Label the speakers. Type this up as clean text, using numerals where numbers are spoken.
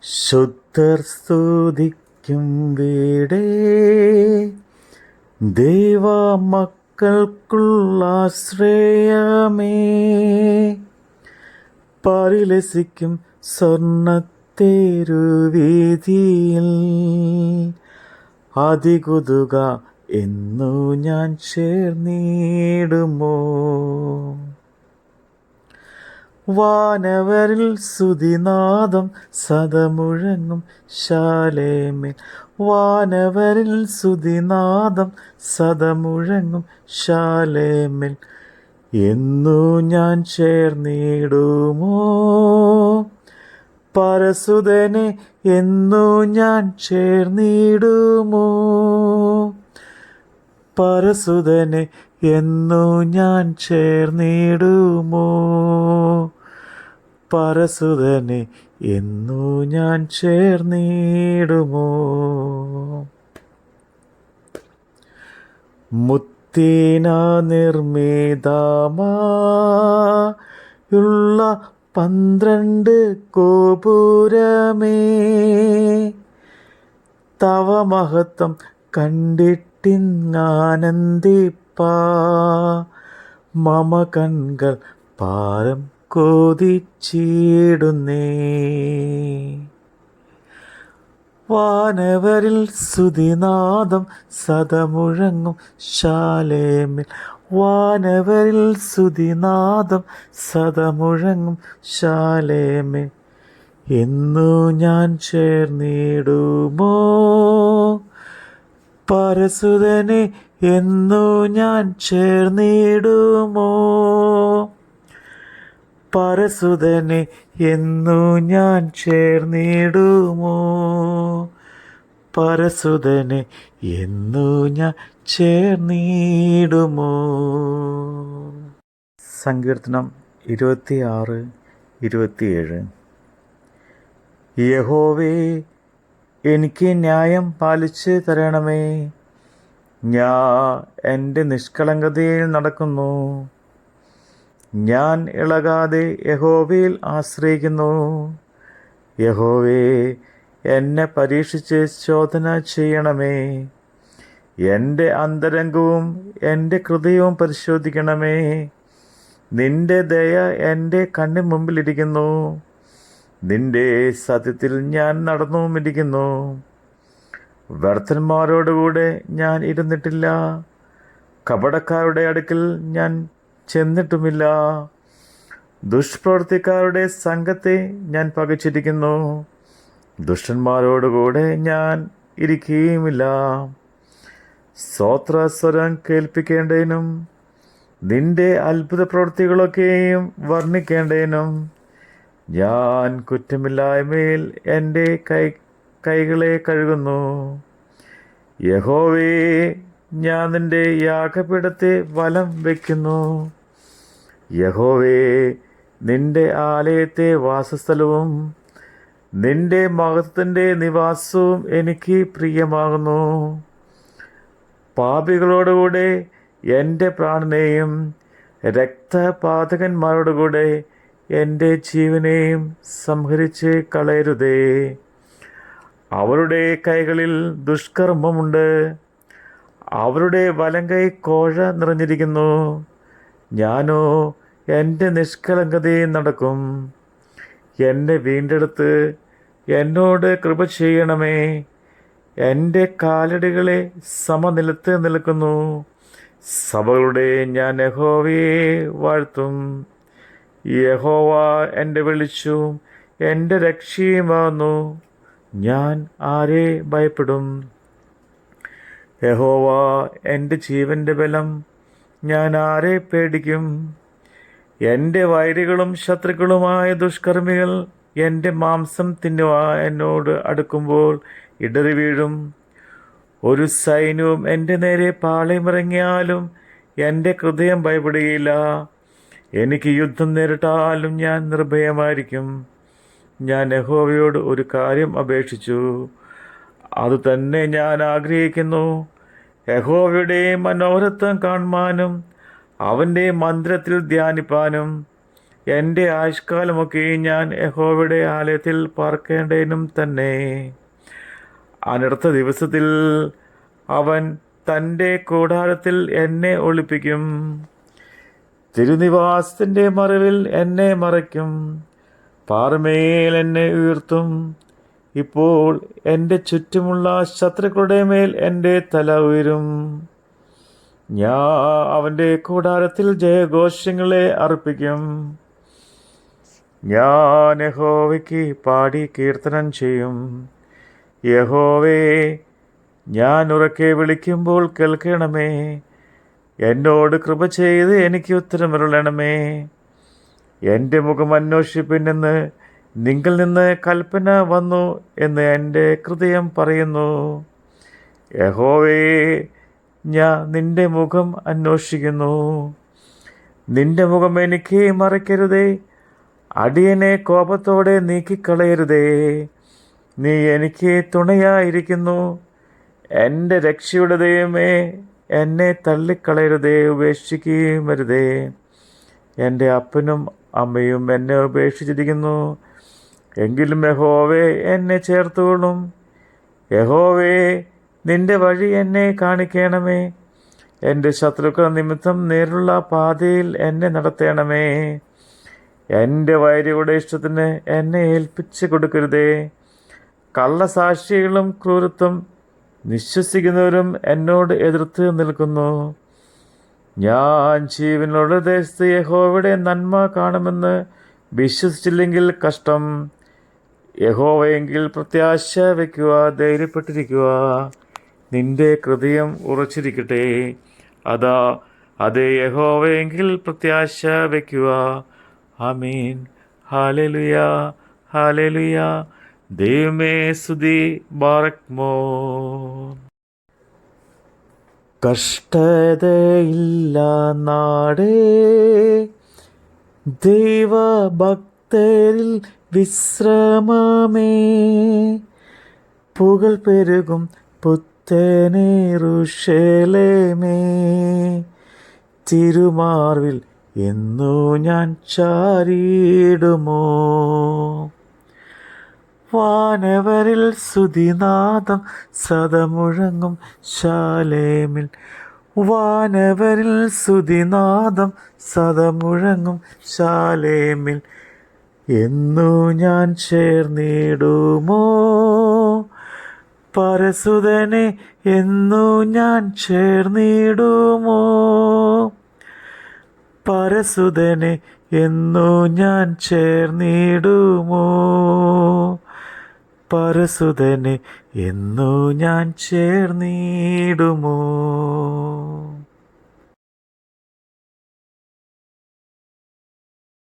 Speaker 1: ശുദ്ധർ സ്തുതിക്കും വീടേ, ദൈവ മക്കൾക്കുള്ള ആശ്രയമേ, പരിലസിക്കും സ്വർണ്ണത്തേരുവീതിയിൽ അതികുതുക എന്നു ഞാൻ ചേർന്നിടുമോ. വാനവരിൽ സ്തുതിനാദം സദമുഴങ്ങും ശാലേമേൽ, വാനവരിൽ സ്തുതിനാദം സദമുഴങ്ങും ശാലേമേൽ എന്നു ഞാൻ ചേർന്നിടുമോ. പരസുതനെ എന്നു ഞാൻ ചേർന്നിടുമോ, പരസുതനെ എന്നു ഞാൻ ചേർന്നിടുമോ, പരസുതനെ എന്നു ഞാൻ ചേർന്നിടുമോ. മുത്തിന നിർമ്മിതമായുള്ള 12 ഗോപുരമേ, തവ മഹത്വം കണ്ടിട്ടിങ്ങാനന്ദിപ്പാ മമ കൺകൾ പാരം കൊതിച്ചിടുന്നേ. വാനവരിൽ സ്തുതിനാദം സദമുഴങ്ങും ശാലേമേൽ, വാനവരിൽ സ്തുതിനാദം സദമുഴങ്ങും ശാലേമേൽ എന്നു ഞാൻ ചേർന്നിടുമോ. പരസുതനെ എന്നു ഞാൻ ചേർന്നിടുമോ, പരസുതനെ എന്നു ഞാൻ ചേർന്നിടുമോ, പരസുതനെ എന്നു ഞാൻ ചേർന്നിടുമോ. സങ്കീർത്തനം 26-27. യഹോവേ, എനിക്ക് ന്യായം പാലിച്ച് തരണമേ. ഞാൻ എൻ്റെ നിഷ്കളങ്കതയിൽ നടക്കുന്നു. ഞാൻ ഇളകാതെ യഹോവയിൽ ആശ്രയിക്കുന്നു. യഹോവേ, എന്നെ പരീക്ഷിച്ച് ശോധന ചെയ്യണമേ. എൻ്റെ അന്തരംഗവും എൻ്റെ ഹൃദയവും പരിശോധിക്കണമേ. നിന്റെ ദയ എൻ്റെ കണ്ണിന് മുമ്പിലിരിക്കുന്നു. നിന്റെ സത്യത്തിൽ ഞാൻ നടന്നുമിരിക്കുന്നു. വ്യർത്ഥന്മാരോടുകൂടെ ഞാൻ ഇരുന്നിട്ടില്ല, കപടക്കാരുടെ അടുക്കൽ ഞാൻ ചെന്നിട്ടുമില്ല. ദുഷ്പ്രവൃത്തിക്കാരുടെ സംഘത്തെ ഞാൻ പകച്ചിരിക്കുന്നു. ദുഷ്ടന്മാരോടുകൂടെ ഞാൻ ഇരിക്കുകയുമില്ല. സ്തോത്രസ്വരം കേൾപ്പിക്കേണ്ടതിനും നിന്റെ അത്ഭുത പ്രവൃത്തികളൊക്കെയും വർണ്ണിക്കേണ്ടതിനും ഞാൻ കുറ്റമില്ലായ്മയിൽ എൻ്റെ കൈകളെ കഴുകുന്നു. യഹോവേ, ഞാൻ നിന്റെ യാഗപീഠത്തെ വലം വയ്ക്കുന്നു. യഹോവേ, നിന്റെ ആലയത്തെ വാസസ്ഥലവും നിന്റെ മഹത്വത്തിൻ്റെ നിവാസവും എനിക്ക് പ്രിയമാകുന്നു. പാപികളോടുകൂടെ എൻ്റെ പ്രാണനെയും രക്തപാതകന്മാരോടുകൂടെ എൻ്റെ ജീവനെയും സംഹരിച്ച് കളയരുതേ. അവരുടെ കൈകളിൽ ദുഷ്കർമ്മമുണ്ട്, അവരുടെ വലങ്കൈ കോഴ നിറഞ്ഞിരിക്കുന്നു. ഞാനോ എൻ്റെ നിഷ്കളങ്കതയിൽ നടക്കും. എന്നെ വീണ്ടെടുത്ത് എന്നോട് കൃപ ചെയ്യണമേ. എൻ്റെ കാലടികളെ സമനിലത്ത് നിൽക്കുന്നു. സഭകളുടെ ഞാൻ യഹോവയെ വാഴ്ത്തും. യഹോവ എൻ്റെ വെളിച്ചവും എൻ്റെ രക്ഷയുമാകുന്നു. ഞാൻ ആരെ ഭയപ്പെടും? യഹോവ എൻ്റെ ജീവൻ്റെ ബലം, ഞാൻ ആരെ പേടിക്കും? എൻ്റെ വൈരികളും ശത്രുക്കളുമായ ദുഷ്കർമ്മികൾ എൻ്റെ മാംസം തിന്നുവാൻ എന്നോട് അടുക്കുമ്പോൾ ഇടറി വീഴും. ഒരു സൈന്യവും എൻ്റെ നേരെ പാളയമിറങ്ങിയാലും എൻ്റെ ഹൃദയം ഭയപ്പെടുകയില്ല. എനിക്ക് യുദ്ധം നേരിട്ടാലും ഞാൻ നിർഭയമായിരിക്കും. ഞാൻ യഹോവയോട് ഒരു കാര്യം അപേക്ഷിച്ചു, അത് തന്നെ ഞാൻ ആഗ്രഹിക്കുന്നു. യഹോവയുടെ മനോഹരത്വം കാണുവാനും അവൻ്റെ മന്ദിരത്തിൽ ധ്യാനിപ്പാനും എൻ്റെ ആയുഷ്കാലമൊക്കെ ഞാൻ യഹോവയുടെ ആലയത്തിൽ പാർക്കേണ്ടതിനും തന്നെ. അനർത്ഥ ദിവസത്തിൽ അവൻ തൻ്റെ കൂടാരത്തിൽ എന്നെ ഒളിപ്പിക്കും. തിരുനിവാസത്തിൻ്റെ മറവിൽ എന്നെ മറയ്ക്കും. പാറമേൽ എന്നെ ഉയർത്തും. ഇപ്പോൾ എൻ്റെ ചുറ്റുമുള്ള ശത്രുക്കളുടെ മേൽ എൻ്റെ തല ഉയരും. ഞാൻ അവൻ്റെ കൂടാരത്തിൽ ജയഘോഷങ്ങളെ അർപ്പിക്കും. ഞാൻ യഹോവയ്ക്ക് പാടി കീർത്തനം ചെയ്യും. യഹോവേ, ഞാൻ ഉറക്കെ വിളിക്കുമ്പോൾ കേൾക്കണമേ. എന്നോട് കൃപ ചെയ്ത് എനിക്ക് ഉത്തരമരുളണമേ. എൻ്റെ മുഖം അന്വേഷിപ്പിനെന്ന് നിങ്ങൾ നിന്ന് കൽപ്പന വന്നു എന്ന് എൻ്റെ ഹൃദയം പറയുന്നു. യഹോവേ, ഞാൻ നിന്റെ മുഖം അന്വേഷിക്കുന്നു. നിന്റെ മുഖം എനിക്ക് മറയ്ക്കരുതേ. അടിയനെ കോപത്തോടെ നീക്കിക്കളയരുതേ. നീ എനിക്ക് തുണയായിരിക്കുന്നു. എൻ്റെ രക്ഷയുടെ ദൈവമേ, എന്നെ തള്ളിക്കളയരുതേ, ഉപേക്ഷിക്കുകയും വരുതേ. എൻ്റെ അപ്പനും അമ്മയും എന്നെ ഉപേക്ഷിച്ചിരിക്കുന്നു. എങ്കിലും യഹോവേ എന്നെ ചേർത്തുകൊള്ളും. യഹോവേ, നിന്റെ വഴി എന്നെ കാണിക്കണമേ. എൻ്റെ ശത്രുക്കൾ നിമിത്തം നേരിലുള്ള പാതയിൽ എന്നെ നടത്തണമേ. എൻ്റെ വൈരികളുടെ ഇഷ്ടത്തിന് എന്നെ ഏൽപ്പിച്ചു കൊടുക്കരുതേ. കള്ളസാക്ഷികളും ക്രൂരത്വം നിശ്വസിക്കുന്നവരും എന്നോട് എതിർത്ത് നിൽക്കുന്നു. ഞാൻ ജീവനുള്ള ദേശത്ത് യഹോവയുടെ നന്മ കാണുമെന്ന് വിശ്വസിച്ചില്ലെങ്കിൽ കഷ്ടം. യഹോവയെങ്കിൽ പ്രത്യാശ വയ്ക്കുക, ധൈര്യപ്പെട്ടിരിക്കുക. നിന്റെ ഹൃദയം ഉറച്ചിരിക്കട്ടെ. അതേ യഹോവയെങ്കിൽ പ്രത്യാശ വയ്ക്കുക. ആമീൻ. ഹല്ലേലൂയ, ഹല്ലേലൂയ. ദൈവമേ സ്തുതി. ബാറക്മോ. കഷ്ടതയില്ല നാടേ, ദൈവഭക്തരിൽ വിശ്രമമേ. പുകൾ പെരുകും പുത്തനേറുശലേമേ. തിരുമാർവിൽ എന്നു ഞാൻ ചാരിടുമോ. വാനവരിൽ സ്തുതിനാദം സദമുഴങ്ങും ശാലേമിൽ. വാനവരിൽ സ്തുതിനാദം സദമുഴങ്ങും ശാലേമിൽ. എന്നു ഞാൻ ചേർന്നിടുമോ. പരസുതനെ എന്നു ഞാൻ ചേർന്നിടുമോ. പരസുതനെ എന്നു ഞാൻ ചേർന്നിടുമോ. പരസുതനെ എന്നു ഞാൻ ചേർന്നിടുമോ.